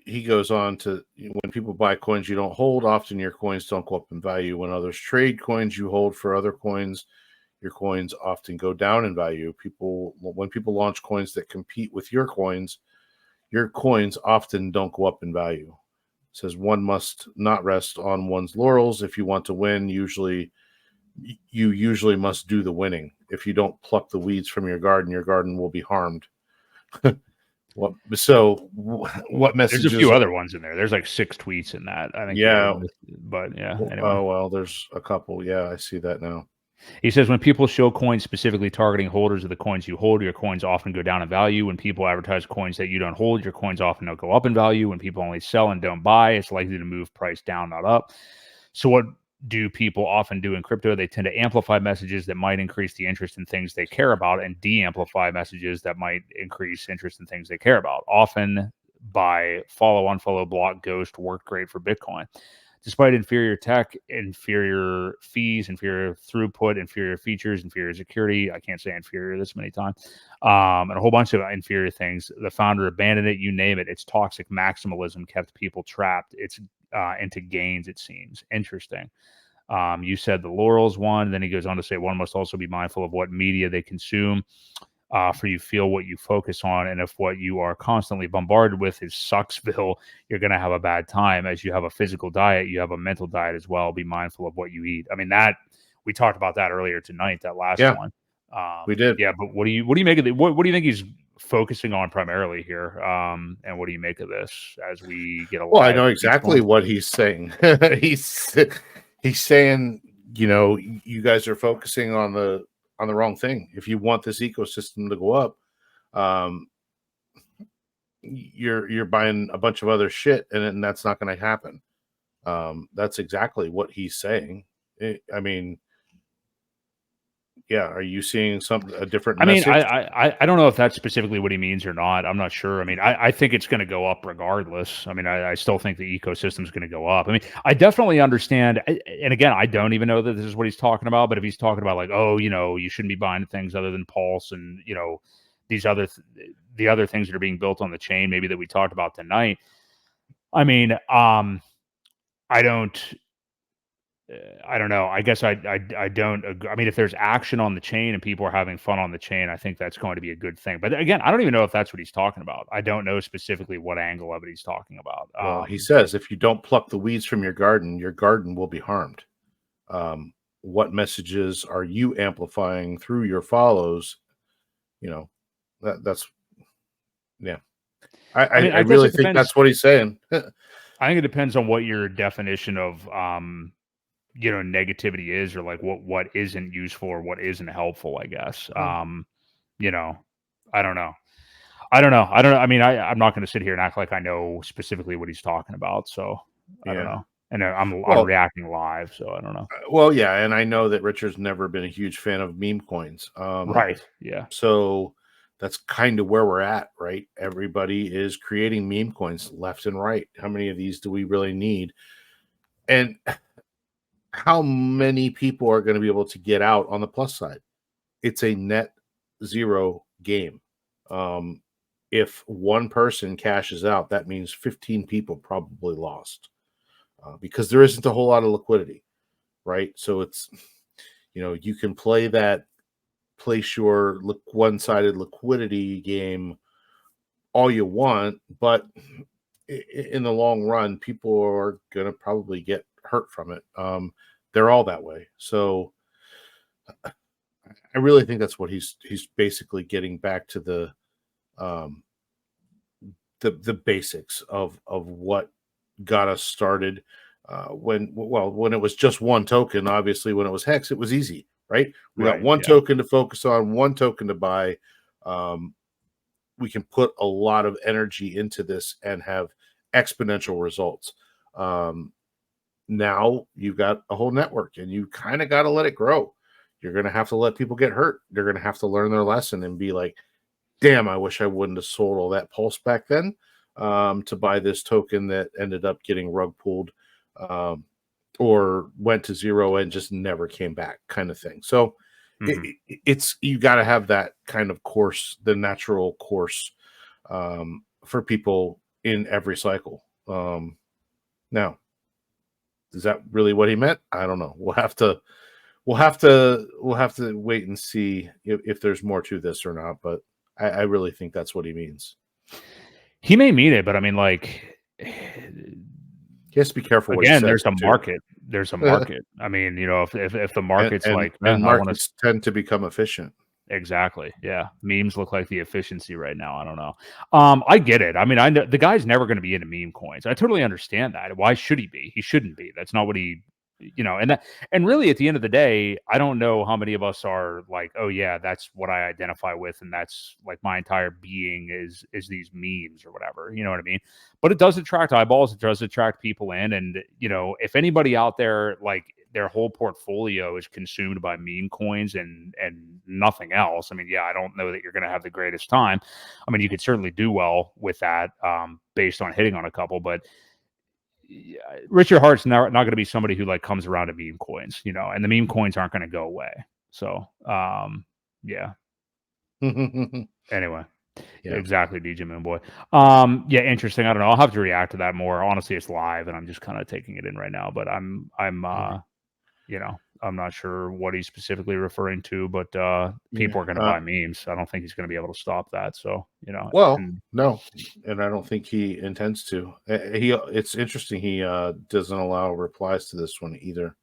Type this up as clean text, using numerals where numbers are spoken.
he goes on to, when people buy coins you don't hold, often your coins don't go up in value. When others trade coins you hold for other coins, your coins often go down in value. When people launch coins that compete with your coins often don't go up in value. It says one must not rest on one's laurels. If you want to win, you usually must do the winning. If you don't pluck the weeds from your garden will be harmed. What messages? There's a few other ones in there. There's like 6 tweets in that, I think. Yeah. But yeah. Anyway. Oh, well, there's a couple. Yeah, I see that now. He says, when people show coins specifically targeting holders of the coins you hold, your coins often go down in value. When people advertise coins that you don't hold, your coins often don't go up in value. When people only sell and don't buy, it's likely to move price down, not up. So what do people often do in crypto? They tend to amplify messages that might increase the interest in things they care about and de-amplify messages that might increase interest in things they care about. Often by follow, unfollow, block, ghost worked great for Bitcoin. Despite inferior tech, inferior fees, inferior throughput, inferior features, inferior security, I can't say inferior this many times, and a whole bunch of inferior things, the founder abandoned it, you name it. Its toxic maximalism kept people trapped. It's into gains, it seems. Interesting. You said the laurels one. Then he goes on to say one must also be mindful of what media they consume. For you feel what you focus on, and if what you are constantly bombarded with is Sucksville, you're going to have a bad time. As you have a physical diet, you have a mental diet as well. Be mindful of what you eat. I mean, that we talked about that earlier tonight. That last one, we did. Yeah, but what do you make of it? What do you think he's focusing on primarily here? And what do you make of this as we get a? Well, I know exactly what he's saying. he's saying, you guys are focusing on the wrong thing. If you want this ecosystem to go up, you're buying a bunch of other shit, and that's not going to happen. That's exactly what he's saying. I mean, yeah. Are you seeing a different message? I don't know if that's specifically what he means or not. I'm not sure. I mean, I think it's going to go up regardless. I mean, I still think the ecosystem is going to go up. I mean, I definitely understand. And again, I don't even know that this is what he's talking about. But if he's talking about like, oh, you shouldn't be buying things other than Pulse and, these the other things that are being built on the chain, maybe that we talked about tonight. I mean, I don't know. I guess I don't agree. I mean, if there's action on the chain and people are having fun on the chain, I think that's going to be a good thing. But again, I don't even know if that's what he's talking about. I don't know specifically what angle of it he's talking about. Well, he says, if you don't pluck the weeds from your garden will be harmed. What messages are you amplifying through your follows? That's yeah. I really think that's what he's saying. I think it depends on what your definition of negativity is, or like what isn't useful or what isn't helpful, I guess. I don't know. I mean, I'm not going to sit here and act like I know specifically what he's talking about. So I don't know. And I'm reacting live, so I don't know. Well, yeah. And I know that Richard's never been a huge fan of meme coins. Right. Yeah. So that's kind of where we're at, right? Everybody is creating meme coins left and right. How many of these do we really need? And how many people are going to be able to get out on the plus side? It's a net zero game. If one person cashes out, that means 15 people probably lost because there isn't a whole lot of liquidity, right? So it's, you can place your one-sided liquidity game all you want, but in the long run, people are going to probably get hurt from it. They're all that way. So I really think that's what he's basically getting back to the basics of what got us started. When it was just one token, obviously when it was Hex, it was easy, right? We got one token to focus on, one token to buy. We can put a lot of energy into this and have exponential results. Now you've got a whole network and you kind of got to let it grow. You're going to have to let people get hurt. They're going to have to learn their lesson and be like, damn, I wish I wouldn't have sold all that Pulse back then to buy this token that ended up getting rug pulled or went to zero and just never came back, kind of thing. So it's you got to have that kind of course, the natural course for people in every cycle. Now, is that really what he meant? I don't know. We'll have to wait and see if there's more to this or not. But I really think that's what he means. He may mean it, but I mean, like, He has to be careful what he again, says there's a too. market. There's a market. I mean, if the market's like, And I want to. markets tend to become efficient. Exactly. Yeah. Memes look like the efficiency right now. I don't know. I get it. I mean, I know the guy's never going to be into meme coins. I totally understand that. Why should he be? He shouldn't be. That's not what he, and really at the end of the day, I don't know how many of us are like, oh yeah, that's what I identify with. And that's like my entire being is these memes or whatever. You know what I mean? But it does attract eyeballs. It does attract people in. And, if anybody out there, like, their whole portfolio is consumed by meme coins and nothing else. I mean, yeah, I don't know that you're going to have the greatest time. I mean, you could certainly do well with that based on hitting on a couple, but yeah, Richard Hart's not going to be somebody who like comes around to meme coins, and the meme coins aren't going to go away. So, yeah. Anyway. Yeah. Exactly, DJ Moonboy. Yeah, interesting. I don't know. I'll have to react to that more. Honestly, it's live and I'm just kind of taking it in right now, but I'm I'm not sure what he's specifically referring to, but people are going to buy memes. I don't think he's going to be able to stop that. So, well, no, and I don't think he intends to. It's interesting. He doesn't allow replies to this one either.